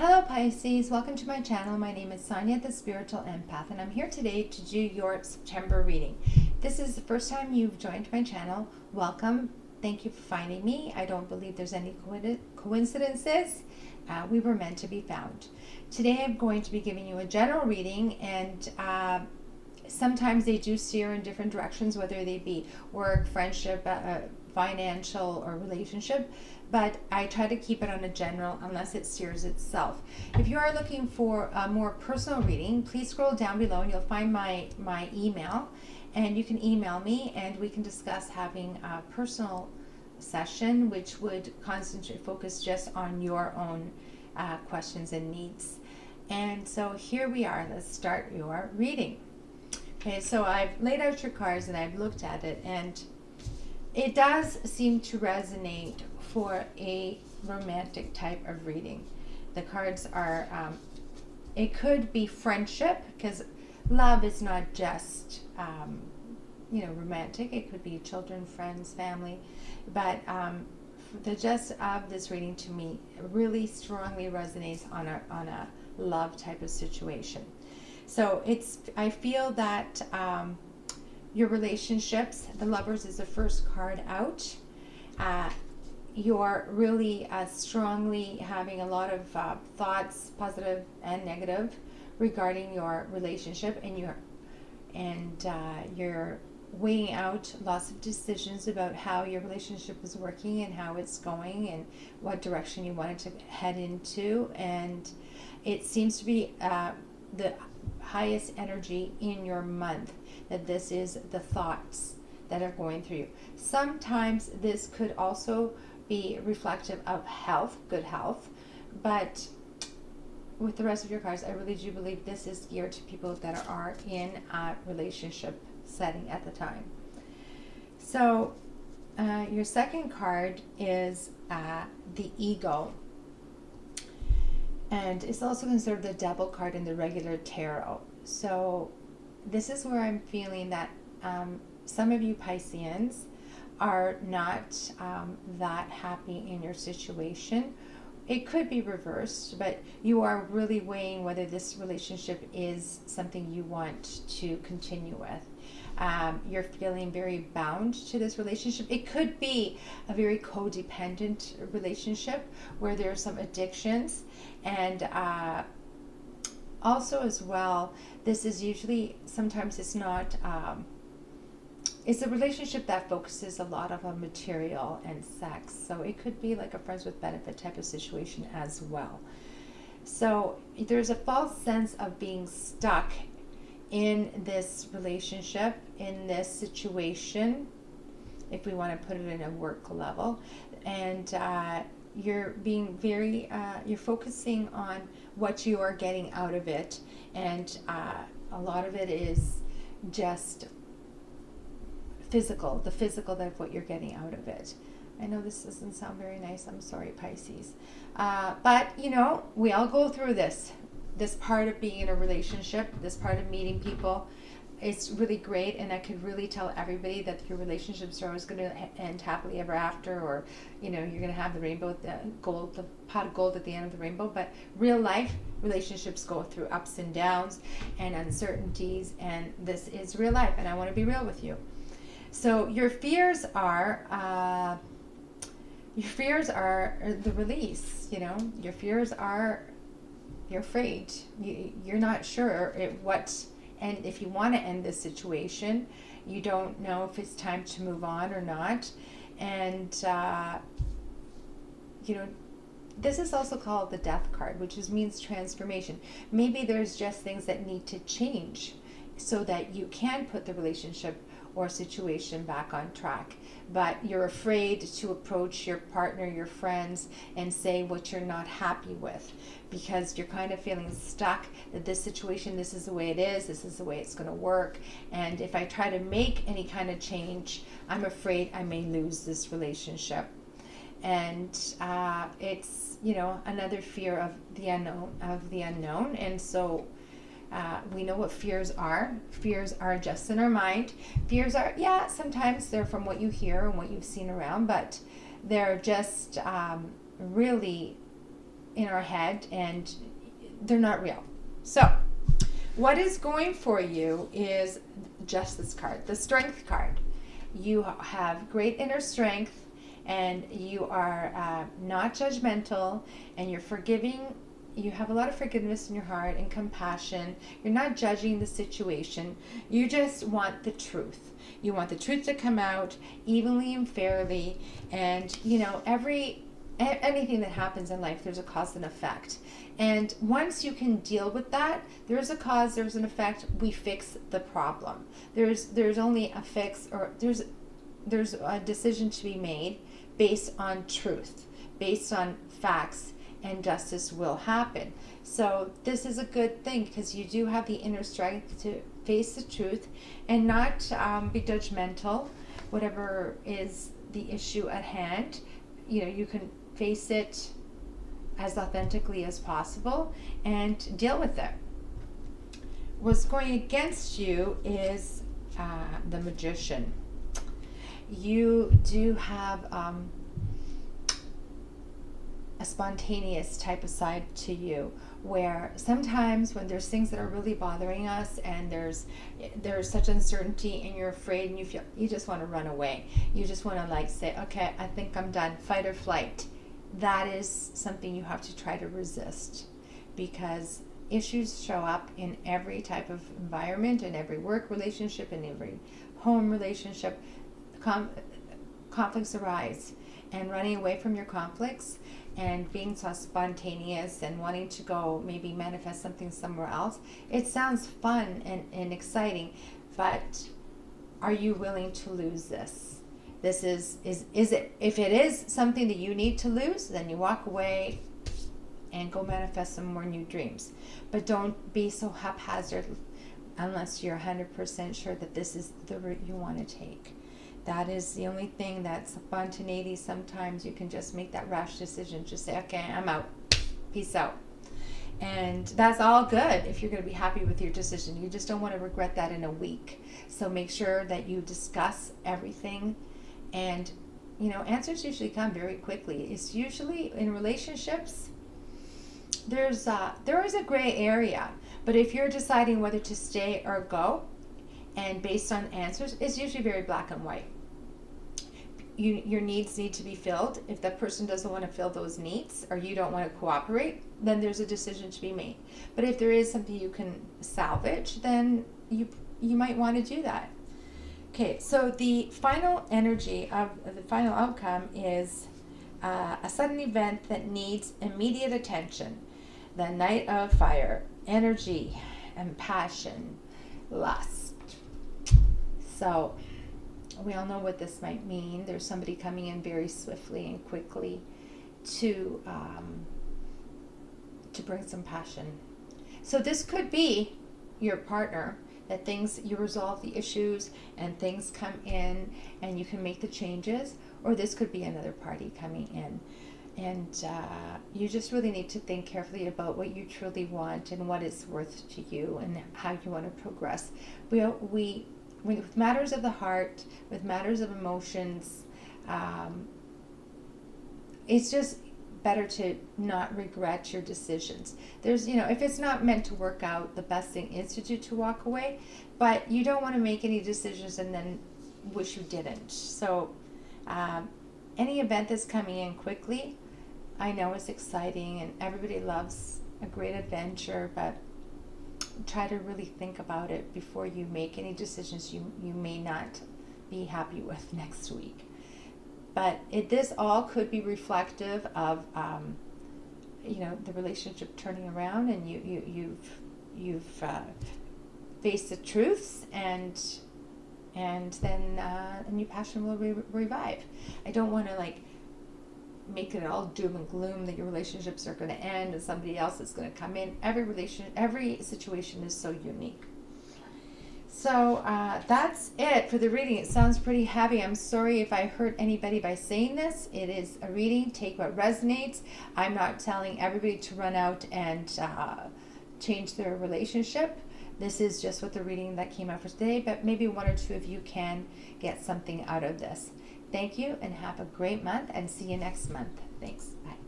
Hello Pisces, welcome to my channel. My name is Sonia the Spiritual Empath, and I'm here today to do your September reading. If this is the first time you've joined my channel, welcome. Thank you for finding me. I don't believe there's any coincidences. We were meant to be found. Today I'm going to be giving you a general reading, and sometimes they do steer in different directions, whether they be work, friendship, financial, or relationship, but I try to keep it on a general unless it steers itself. If you are looking for a more personal reading, please scroll down below and you'll find my email, and you can email me and we can discuss having a personal session which would focus just on your own questions and needs. And so here we are. Let's start your reading. Okay, so I've laid out your cards and I've looked at it, and it does seem to resonate for a romantic type of reading. The cards are, it could be friendship, because love is not just, romantic. It could be children, friends, family. But the gist of this reading to me really strongly resonates on a love type of situation. So I feel that your relationships, the Lovers is the first card out. You're really strongly having a lot of thoughts, positive and negative, regarding your relationship, and you're weighing out lots of decisions about how your relationship is working and how it's going and what direction you want it to head into. And it seems to be the highest energy in your month, that this is the thoughts that are going through you. Sometimes this could also be reflective of health, good health, but with the rest of your cards, I really do believe this is geared to people that are in a relationship setting at the time. So your second card is the Ego, and it's also considered the Devil card in the regular tarot. So this is where I'm feeling that some of you Pisceans are not that happy in your situation. It could be reversed, but you are really weighing whether this relationship is something you want to continue with. You're feeling very bound to this relationship. It could be a very codependent relationship where there are some addictions, and also as well, this is usually, sometimes it's not, it's a relationship that focuses a lot on material and sex. So it could be like a friends with benefit type of situation as well. So there's a false sense of being stuck in this relationship, in this situation, if we want to put it in a work level. And you're being very, you're focusing on what you are getting out of it. And a lot of it is just physical, the physical of what you're getting out of it. I know this doesn't sound very nice. I'm sorry, Pisces. But, we all go through this part of being in a relationship, this part of meeting people. It's really great, and I could really tell everybody that your relationships are always going to end happily ever after, or, you're going to have the rainbow, the pot of gold at the end of the rainbow. But real life relationships go through ups and downs and uncertainties, and this is real life, and I want to be real with you. So your fears are the release. Your fears are, you're afraid. You're not sure and if you want to end this situation. You don't know if it's time to move on or not. And this is also called the Death card, which means transformation. Maybe there's just things that need to change so that you can put the relationship or situation back on track. But you're afraid to approach your partner, your friends, and say what you're not happy with, because you're kind of feeling stuck, that this situation, this is the way it is, this is the way it's going to work. And if I try to make any kind of change, I'm afraid I may lose this relationship. And it's, another fear of the unknown. And so we know what fears are. Fears are just in our mind. Fears are, sometimes they're from what you hear and what you've seen around, but they're just really in our head, and they're not real. So what is going for you is Justice card, the Strength card. You have great inner strength, and you are not judgmental, and you're forgiving. You have a lot of forgiveness in your heart and compassion. You're not judging the situation. You just want the truth. You want the truth to come out evenly and fairly. And, you know, anything that happens in life, there's a cause and effect. And once you can deal with that, there's a cause, there's an effect, we fix the problem. There's only a fix, or there's a decision to be made based on truth, based on facts, and justice will happen. So this is a good thing, because you do have the inner strength to face the truth and not be judgmental, whatever is the issue at hand. You know, you can face it as authentically as possible and deal with it. What's going against you is the Magician. You do have a spontaneous type of side to you, where sometimes when there's things that are really bothering us, and there's such uncertainty, and you're afraid, and you just want to run away. You just want to like say, okay, I think I'm done, fight or flight. That is something you have to try to resist, because issues show up in every type of environment, in every work relationship, in every home relationship. Conflicts arise, and running away from your conflicts and being so spontaneous and wanting to go maybe manifest something somewhere else, it sounds fun and exciting, but are you willing to lose this? This is it, if it is something that you need to lose, then you walk away and go manifest some more new dreams. But don't be so haphazard unless you're 100% sure that this is the route you want to take. That is the only thing, that spontaneity. Sometimes you can just make that rash decision, just say, okay, I'm out, peace out. And that's all good if you're going to be happy with your decision. You just don't want to regret that in a week. So make sure that you discuss everything, and you know, answers usually come very quickly. It's usually in relationships, there is a gray area, but if you're deciding whether to stay or go, and based on answers, it's usually very black and white. Your needs need to be filled. If that person doesn't want to fill those needs, or you don't want to cooperate, then there's a decision to be made. But if there is something you can salvage, then you might want to do that. Okay, so the final energy of the final outcome is a sudden event that needs immediate attention. The Knight of Fire, energy and passion, lust. So we all know what this might mean. There's somebody coming in very swiftly and quickly to bring some passion. So this could be your partner, that you resolve the issues and things come in and you can make the changes, or this could be another party coming in. And you just really need to think carefully about what you truly want and what it's worth to you and how you want to progress. With matters of the heart, with matters of emotions, it's just better to not regret your decisions. There's, if it's not meant to work out, the best thing is to walk away, but you don't want to make any decisions and then wish you didn't. So any event that's coming in quickly, I know it's exciting and everybody loves a great adventure, but try to really think about it before you make any decisions you may not be happy with next week. But this all could be reflective of the relationship turning around, and you've faced the truths, and then a new passion will revive. I don't want to make it all doom and gloom that your relationships are going to end and somebody else is going to come in. Every situation is so unique. So that's it for the reading. It sounds pretty heavy. I'm sorry if I hurt anybody by saying this. It is a reading. Take what resonates. I'm not telling everybody to run out and change their relationship. This is just what the reading that came out for today, but maybe one or two of you can get something out of this. Thank you and have a great month, and see you next month. Thanks. Bye.